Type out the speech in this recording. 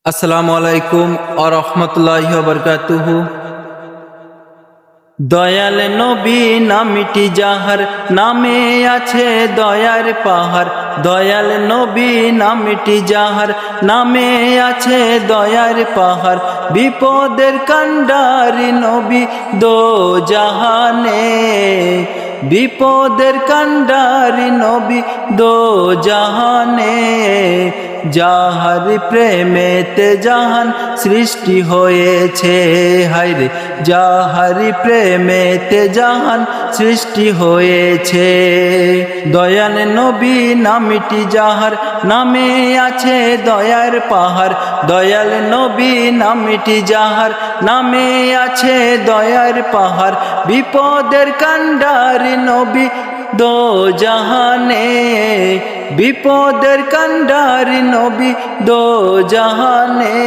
আসসালামু আলাইকুম ওয়া রাহমাতুল্লাহি ওয়া বারাকাতুহু। দয়াল নবী নামটি যাহার, নামে আছে দয়ার পাহাড়। দয়াল নবী নামটি যাহার, নামে আছে দয়ার পাহাড়। বিপদের কান্ডারি নবী দো জাহানে, বিপদের কান্ডারি নবী দো জাহানে। যাহার প্রেমেতে জাহান সৃষ্টি হয়েছে, হায়রে যাহার প্রেমেতে জাহান সৃষ্টি হয়েছে। দয়াল নবী নামটি যাহার, নামে আছে দয়ার পাহাড়। দয়াল নবী নামটি যাহার, নামে আছে দয়ার পাহাড়। বিপদের কান্ডারি নবী দো জাহানে, বিপদের কান্ডারি নবী দো জাহানে।